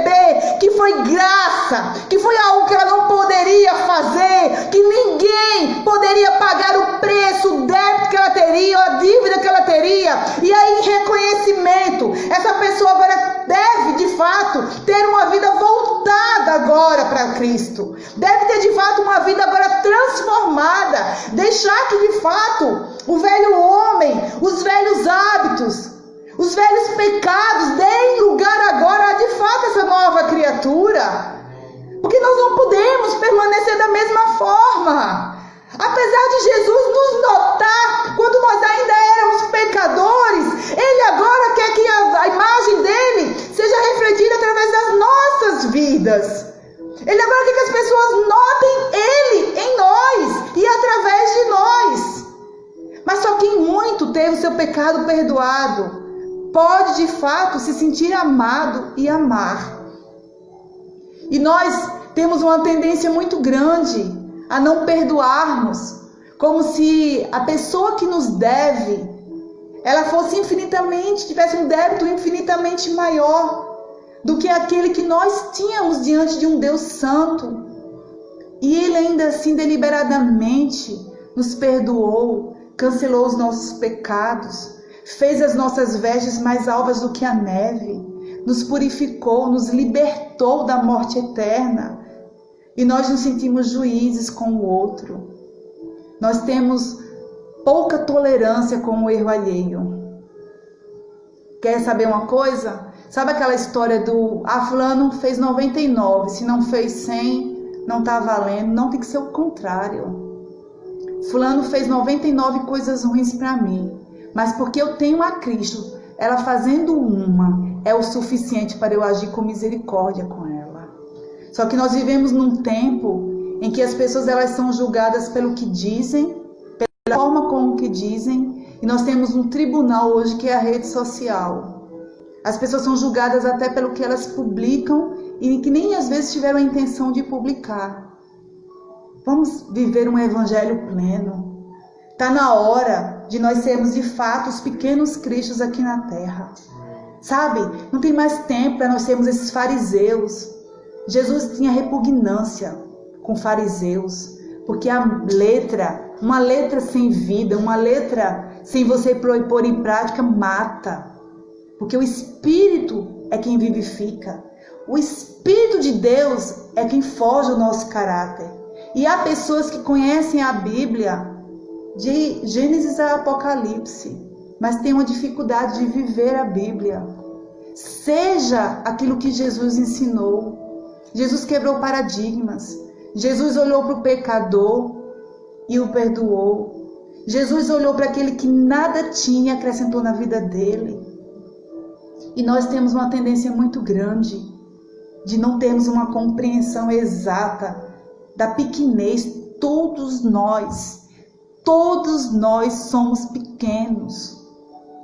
S2: que foi graça, que foi algo que ela não poderia fazer, que ninguém poderia pagar o preço, o débito que ela teria, a dívida que ela teria. E aí, em reconhecimento, essa pessoa agora deve de fato ter uma vida voltada agora para Cristo, deve ter de fato uma vida agora transformada, deixar que de fato o velho homem, os velhos hábitos, os velhos pecados deem lugar agora a de fato essa nova criatura. Porque nós não podemos permanecer da mesma forma. Apesar de Jesus nos notar quando nós ainda éramos pecadores, Ele agora quer que a imagem dele seja refletida através das nossas vidas. Ele agora quer que as pessoas notem Ele em nós e através de nós. Mas só quem muito teve o seu pecado perdoado pode de fato se sentir amado e amar. E nós temos uma tendência muito grande a não perdoarmos, como se a pessoa que nos deve, ela fosse infinitamente, tivesse um débito infinitamente maior do que aquele que nós tínhamos diante de um Deus santo. E Ele ainda assim deliberadamente nos perdoou, cancelou os nossos pecados, fez as nossas vestes mais alvas do que a neve, nos purificou, nos libertou da morte eterna. E nós nos sentimos juízes com o outro. Nós temos pouca tolerância com o erro alheio. Quer saber uma coisa? Sabe aquela história do fulano fez 99, se não fez 100, não está valendo? Não, tem que ser o contrário. Fulano fez 99 coisas ruins para mim, mas porque eu tenho a Cristo, ela fazendo uma é o suficiente para eu agir com misericórdia com ela. Só que nós vivemos num tempo em que as pessoas elas são julgadas pelo que dizem, pela forma como que dizem, e nós temos um tribunal hoje que é a rede social. As pessoas são julgadas até pelo que elas publicam e que nem às vezes tiveram a intenção de publicar. Vamos viver um evangelho pleno. Está na hora de nós sermos de fato os pequenos cristos aqui na terra. Sabe? Não tem mais tempo para nós sermos esses fariseus. Jesus tinha repugnância com fariseus, porque a letra, uma letra sem vida, uma letra sem você pôr em prática, mata. Porque o Espírito é quem vivifica. O Espírito de Deus é quem forja o nosso caráter. E há pessoas que conhecem a Bíblia de Gênesis a Apocalipse, mas têm uma dificuldade de viver a Bíblia. Seja aquilo que Jesus ensinou. Jesus quebrou paradigmas. Jesus olhou para o pecador e o perdoou. Jesus olhou para aquele que nada tinha e acrescentou na vida dele. E nós temos uma tendência muito grande de não termos uma compreensão exata da pequenez. Todos nós somos pequenos.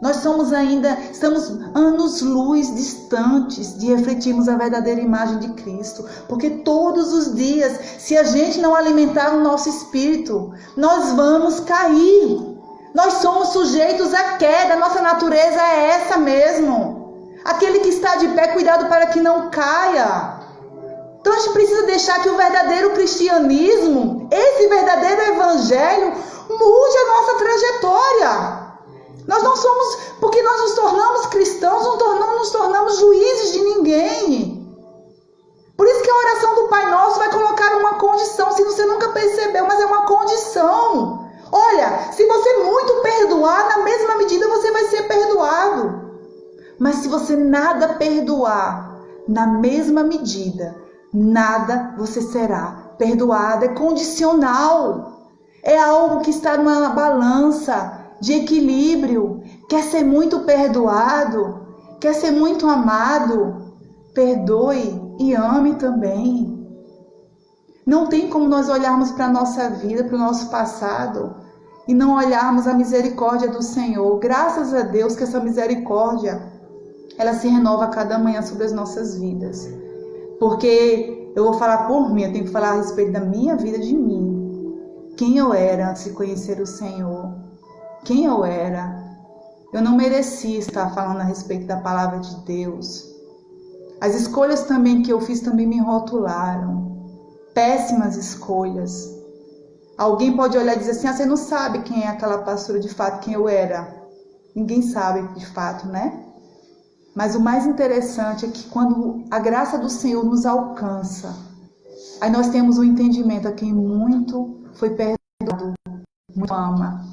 S2: Nós estamos anos-luz distantes de refletirmos a verdadeira imagem de Cristo. Porque todos os dias, se a gente não alimentar o nosso espírito, nós vamos cair. Nós somos sujeitos à queda, nossa natureza é essa mesmo. Aquele que está de pé, cuidado para que não caia. Então a gente precisa deixar que o verdadeiro cristianismo, esse verdadeiro evangelho, mude a nossa trajetória. Nós não somos, porque nós nos tornamos cristãos, não nos tornamos juízes de ninguém. Por isso que a oração do Pai Nosso vai colocar uma condição, se você nunca percebeu, mas é uma condição. Olha, se você muito perdoar, na mesma medida você vai ser perdoado. Mas se você nada perdoar, na mesma medida, nada você será perdoado. É condicional. É algo que está numa balança de equilíbrio. Quer ser muito perdoado? Quer ser muito amado? Perdoe e ame também. Não tem como nós olharmos para a nossa vida, para o nosso passado, e não olharmos a misericórdia do Senhor. Graças a Deus que essa misericórdia, ela se renova a cada manhã sobre as nossas vidas. Porque eu vou falar por mim, eu tenho que falar a respeito da minha vida, de mim. Quem eu era antes de conhecer o Senhor. Quem eu era. Eu não merecia estar falando a respeito da palavra de Deus. As escolhas também que eu fiz também me rotularam. Péssimas escolhas. Alguém pode olhar e dizer assim, você não sabe quem é aquela pastora de fato, quem eu era. Ninguém sabe de fato, né? Mas o mais interessante é que quando a graça do Senhor nos alcança, aí nós temos um entendimento a quem muito foi perdoado, muito ama.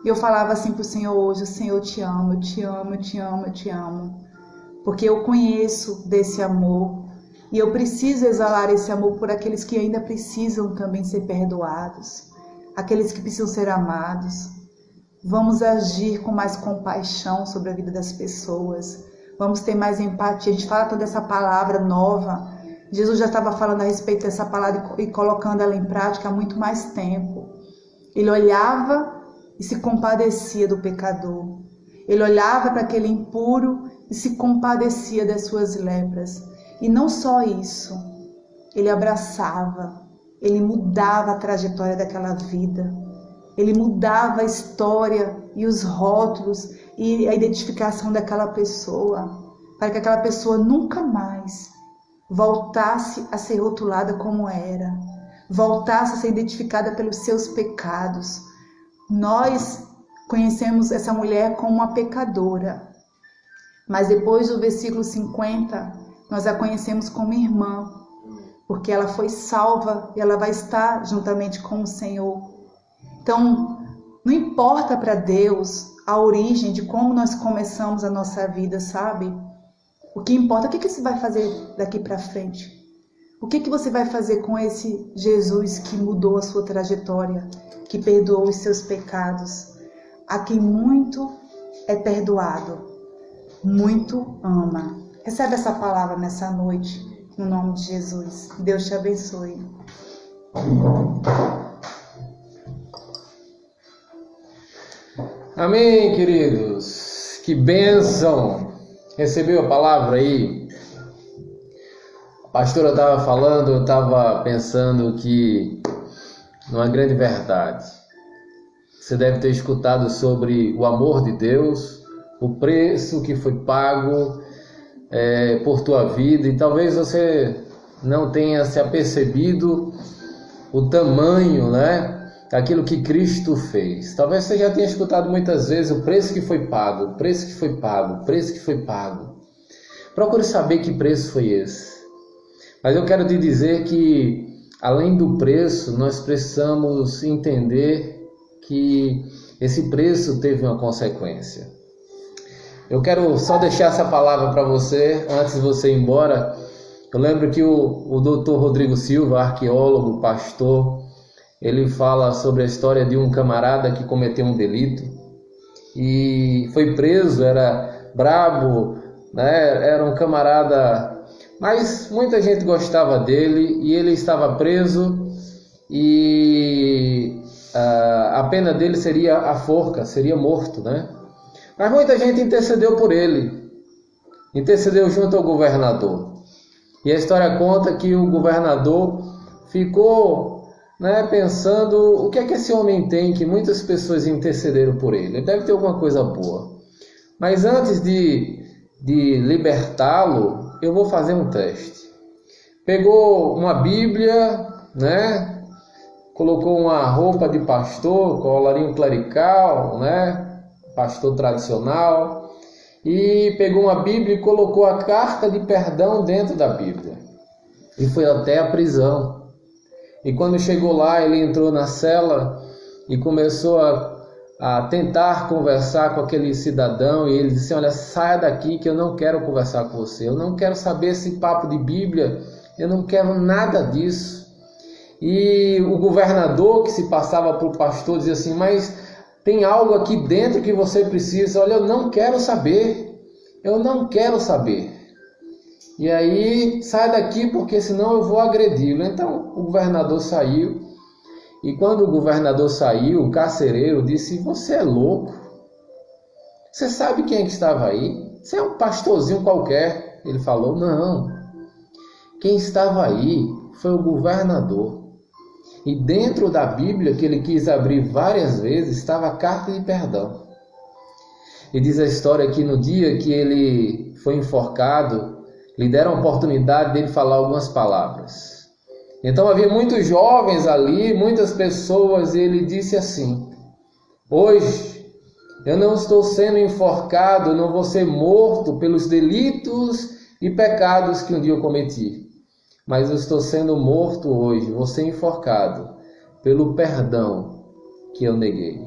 S2: E eu falava assim para o Senhor hoje, Senhor, eu te amo, eu te amo, eu te amo, eu te amo. Porque eu conheço desse amor e eu preciso exalar esse amor por aqueles que ainda precisam também ser perdoados, aqueles que precisam ser amados. Vamos agir com mais compaixão sobre a vida das pessoas. Vamos ter mais empatia. A gente fala toda essa palavra nova. Jesus já estava falando a respeito dessa palavra e colocando ela em prática há muito mais tempo. Ele olhava e se compadecia do pecador. Ele olhava para aquele impuro e se compadecia das suas lepras. E não só isso, ele abraçava, ele mudava a trajetória daquela vida. Ele mudava a história e os rótulos e a identificação daquela pessoa, para que aquela pessoa nunca mais voltasse a ser rotulada como era, voltasse a ser identificada pelos seus pecados. Nós conhecemos essa mulher como uma pecadora, mas depois do versículo 50, nós a conhecemos como irmã, porque ela foi salva e ela vai estar juntamente com o Senhor. Então, não importa para Deus a origem de como nós começamos a nossa vida, sabe? O que importa é o que você vai fazer daqui para frente. O que você vai fazer com esse Jesus que mudou a sua trajetória, que perdoou os seus pecados? A quem muito é perdoado, muito ama. Recebe essa palavra nessa noite, no nome de Jesus. Deus te abençoe.
S1: Amém, queridos. Que bênção. Recebeu a palavra aí? A pastora estava falando, eu estava pensando que numa grande verdade. Você deve ter escutado sobre o amor de Deus, o preço que foi pago por tua vida, e talvez você não tenha se apercebido o tamanho, daquilo que Cristo fez. Talvez você já tenha escutado muitas vezes o preço que foi pago, o preço que foi pago, o preço que foi pago. Procure saber que preço foi esse. Mas eu quero te dizer que, além do preço, nós precisamos entender que esse preço teve uma consequência. Eu quero só deixar essa palavra para você, antes de você ir embora. Eu lembro que o Dr. Rodrigo Silva, arqueólogo, pastor, ele fala sobre a história de um camarada que cometeu um delito e foi preso, era brabo, né? Era um camarada, mas muita gente gostava dele, e ele estava preso e a pena dele seria a forca, seria morto, né? Mas muita gente intercedeu por ele, intercedeu junto ao governador. E a história conta que o governador ficou, né, pensando, o que é que esse homem tem que muitas pessoas intercederam por ele? Ele deve ter alguma coisa boa. Mas antes de libertá-lo, eu vou fazer um teste. Pegou uma Bíblia, né? Colocou uma roupa de pastor, colarinho clerical, né? Pastor tradicional, e pegou uma Bíblia e colocou a carta de perdão dentro da Bíblia. E foi até a prisão. E quando chegou lá, ele entrou na cela e começou a tentar conversar com aquele cidadão, e ele disse: olha, saia daqui que eu não quero conversar com você, eu não quero saber esse papo de Bíblia, eu não quero nada disso. E o governador, que se passava por pastor, dizia assim: mas tem algo aqui dentro que você precisa. Olha, eu não quero saber, eu não quero saber. E aí, sai daqui porque senão eu vou agredi-lo. Então o governador saiu. E quando o governador saiu, o carcereiro disse: você é louco? Você sabe quem é que estava aí? Você é um pastorzinho qualquer. Ele falou: não. Quem estava aí foi o governador. E dentro da Bíblia, que ele quis abrir várias vezes, estava a carta de perdão. E diz a história que no dia que ele foi enforcado, lhe deram a oportunidade dele falar algumas palavras. Então havia muitos jovens ali, muitas pessoas, e ele disse assim: hoje eu não estou sendo enforcado, eu não vou ser morto pelos delitos e pecados que um dia eu cometi. Mas eu estou sendo morto hoje, vou ser enforcado pelo perdão que eu neguei.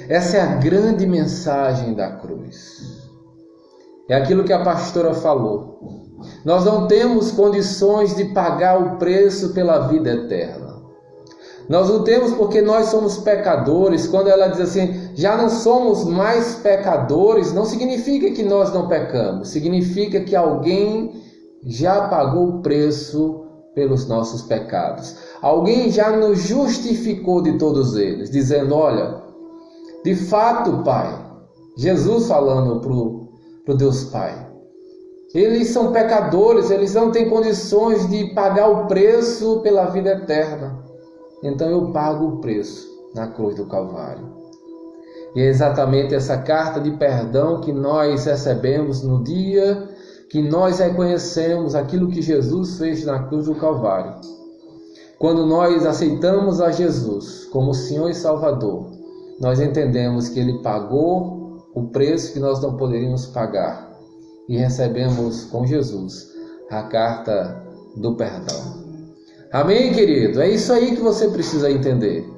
S1: Essa é a grande mensagem da cruz. É aquilo que a pastora falou. Nós não temos condições de pagar o preço pela vida eterna. Nós não temos porque nós somos pecadores. Quando ela diz assim, já não somos mais pecadores, não significa que nós não pecamos. Significa que alguém já pagou o preço pelos nossos pecados. Alguém já nos justificou de todos eles, dizendo: olha, de fato, Pai, Jesus falando para o Deus Pai, eles são pecadores, eles não têm condições de pagar o preço pela vida eterna. Então eu pago o preço na cruz do Calvário. E é exatamente essa carta de perdão que nós recebemos no dia que nós reconhecemos aquilo que Jesus fez na cruz do Calvário. Quando nós aceitamos a Jesus como Senhor e Salvador, nós entendemos que Ele pagou o preço que nós não poderíamos pagar e recebemos com Jesus a carta do perdão. Amém, querido? É isso aí que você precisa entender.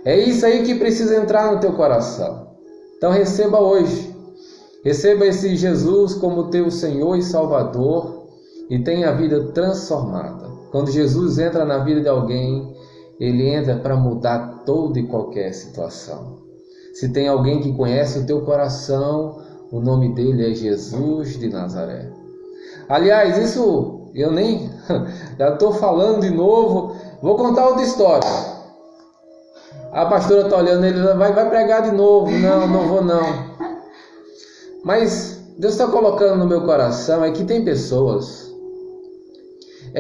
S1: É isso aí que precisa entrar no teu coração. Então receba hoje. Receba esse Jesus como teu Senhor e Salvador e tenha a vida transformada. Quando Jesus entra na vida de alguém, Ele entra para mudar toda e qualquer situação. Se tem alguém que conhece o teu coração, o nome dele é Jesus de Nazaré. Aliás, isso eu nem... já estou falando de novo. Vou contar outra história. A pastora está olhando, ele vai pregar de novo. Não vou não. Mas Deus está colocando no meu coração é que tem pessoas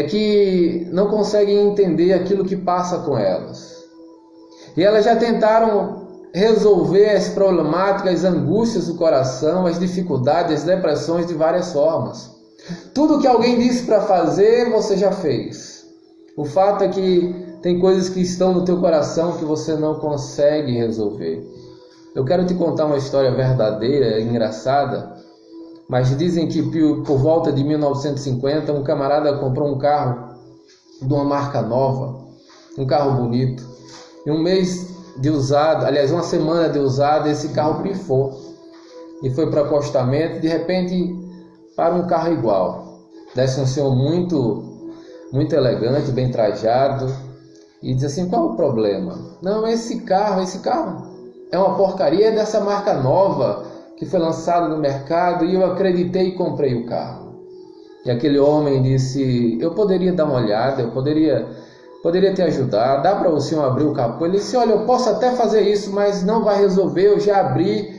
S1: que não conseguem entender aquilo que passa com elas. E elas já tentaram resolver as problemáticas, as angústias do coração, as dificuldades, as depressões de várias formas. Tudo que alguém disse para fazer, você já fez. O fato é que tem coisas que estão no teu coração que você não consegue resolver. Eu quero te contar uma história verdadeira, engraçada. mas dizem que por volta de 1950 um camarada comprou um carro de uma marca nova, um carro bonito, e um mês de usado, aliás, uma semana de usado, esse carro pifou e foi para acostamento. De repente para um carro igual, desce um senhor muito elegante, bem trajado, e diz assim: qual o problema? Não, esse carro é uma porcaria, é dessa marca nova que foi lançada no mercado e eu acreditei e comprei o carro. E aquele homem disse: eu poderia dar uma olhada, eu poderia te ajudar, dá para o senhor abrir o capô? Ele disse: olha, eu posso até fazer isso, mas não vai resolver, eu já abri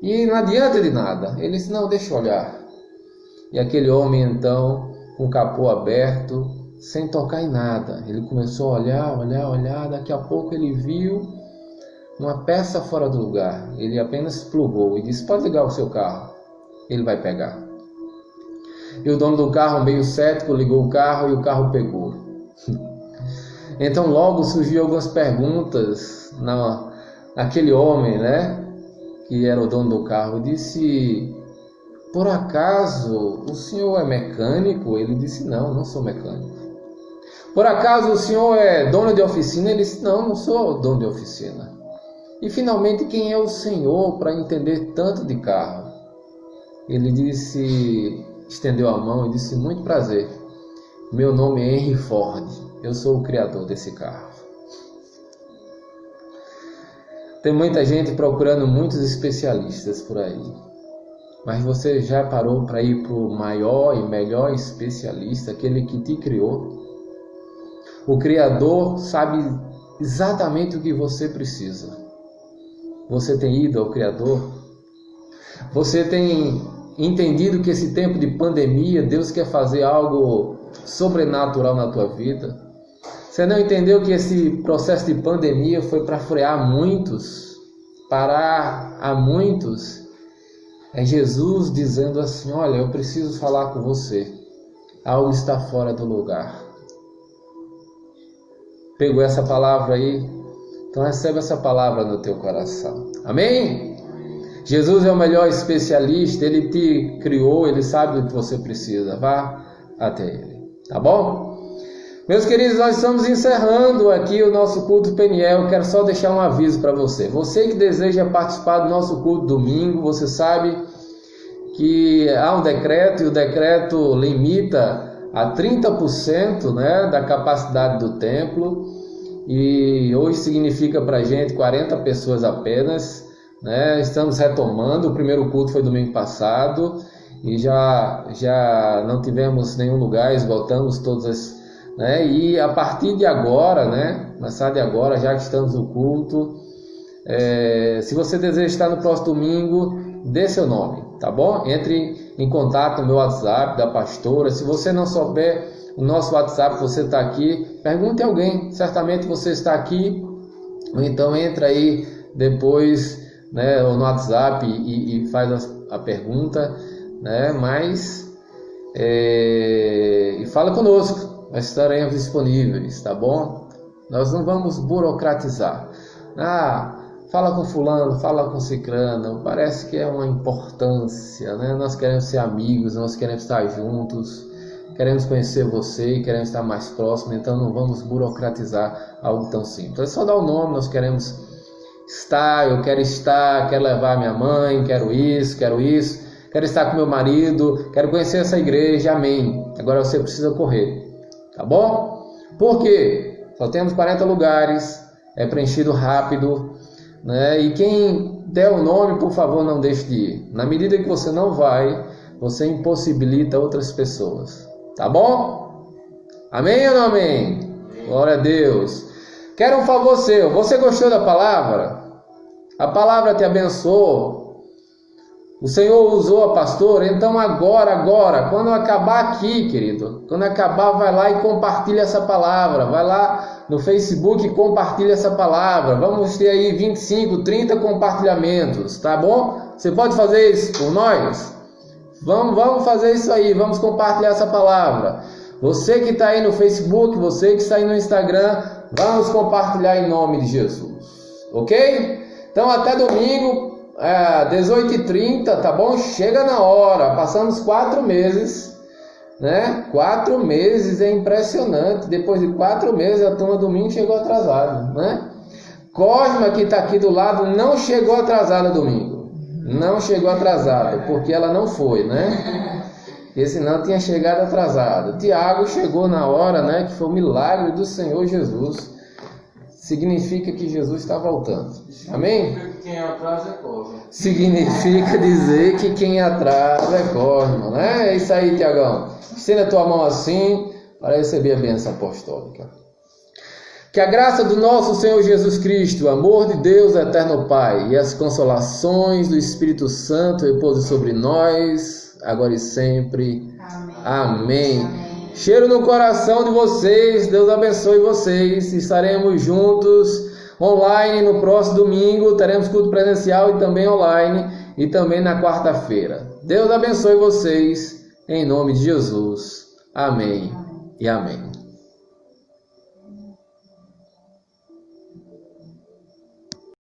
S1: e não adianta de nada. Ele disse: não, deixa eu olhar. E aquele homem então, com o capô aberto, sem tocar em nada, ele começou a olhar, daqui a pouco ele viu uma peça fora do lugar. Ele apenas plugou e disse: pode ligar o seu carro, ele vai pegar. E o dono do carro, meio cético, ligou o carro e o carro pegou. Então logo surgiu algumas perguntas naquele homem, né, que era o dono do carro. Disse: por acaso o senhor é mecânico? Ele disse: não sou mecânico. Por acaso o senhor é dono de oficina? Ele disse: não sou dono de oficina. E finalmente, quem é o senhor para entender tanto de carro? Ele disse, estendeu a mão e disse: muito prazer, meu nome é Henry Ford, eu sou o criador desse carro. Tem muita gente procurando muitos especialistas por aí, mas você já parou para ir para o maior e melhor especialista, aquele que te criou? O Criador sabe exatamente o que você precisa. Você tem ido ao Criador? Você tem entendido que esse tempo de pandemia, Deus quer fazer algo sobrenatural na tua vida? Você não entendeu que esse processo de pandemia foi para frear muitos, parar a muitos? É Jesus dizendo assim: olha, eu preciso falar com você, algo está fora do lugar. Pegou essa palavra aí? Então recebe essa palavra no teu coração. Amém? Jesus é o melhor especialista, Ele te criou, Ele sabe do que você precisa. Vá até Ele, tá bom? Meus queridos, nós estamos encerrando aqui o nosso culto Peniel. Eu quero só deixar um aviso para você. Você que deseja participar do nosso culto domingo, você sabe que há um decreto, e o decreto limita a 30%, né, da capacidade do templo, e hoje significa para a gente 40 pessoas apenas, né? Estamos retomando, o primeiro culto foi domingo passado, e já não tivemos nenhum lugar, esgotamos todas né? E a partir de agora, né, começar de agora, já que estamos no culto, se você deseja estar no próximo domingo, dê seu nome, tá bom? Entre em contato no meu WhatsApp da pastora. Se você não souber o nosso WhatsApp, você está aqui, pergunte a alguém, certamente você está aqui, ou então entra aí depois, né, no WhatsApp e faz a pergunta, né, e fala conosco. Nós estaremos disponíveis, tá bom? Nós não vamos burocratizar. Fala com fulano, fala com ciclano, parece que é uma importância, né? Nós queremos ser amigos, nós queremos estar juntos, queremos conhecer você, queremos estar mais próximos, então não vamos burocratizar algo tão simples. É só dar o nome, nós queremos estar, eu quero estar, quero levar minha mãe, quero isso, quero estar com meu marido, quero conhecer essa igreja, amém. Agora você precisa correr. Tá bom? Por quê? Só temos 40 lugares, é preenchido rápido, né? E quem der o nome, por favor, não deixe de ir. Na medida que você não vai, você impossibilita outras pessoas. Tá bom? Amém ou não amém? Glória a Deus. Quero um favor seu. Você gostou da palavra? A palavra te abençoou? O Senhor usou a pastora, então agora, quando acabar aqui, querido, quando acabar, vai lá e compartilha essa palavra, vai lá no Facebook e compartilha essa palavra, vamos ter aí 25, 30 compartilhamentos, tá bom? Você pode fazer isso por nós? Vamos fazer isso aí, vamos compartilhar essa palavra. Você que está aí no Facebook, você que está aí no Instagram, vamos compartilhar em nome de Jesus, ok? Então até domingo. 18h30, tá bom? Chega na hora. Passamos 4 meses, né? 4 meses é impressionante. Depois de 4 meses, a turma domingo chegou atrasada, né? Cosma, que está aqui do lado, não chegou atrasada domingo. Não chegou atrasada, porque ela não foi, né? Porque senão tinha chegado atrasada. Tiago chegou na hora, né? Que foi o milagre do Senhor Jesus. Significa que Jesus está voltando. Amém?
S3: Quem atrasa é Cosma.
S1: Significa dizer que quem atrasa é Cosma, né? É isso aí, Tiagão. Estenda a tua mão assim para receber a bênção apostólica. Que a graça do nosso Senhor Jesus Cristo, o amor de Deus, eterno Pai, e as consolações do Espírito Santo repousem sobre nós, agora e sempre. Amém. Amém. Cheiro no coração de vocês, Deus abençoe vocês. Estaremos juntos online no próximo domingo, teremos culto presencial e também online, e também na quarta-feira. Deus abençoe vocês, em nome de Jesus. Amém e amém.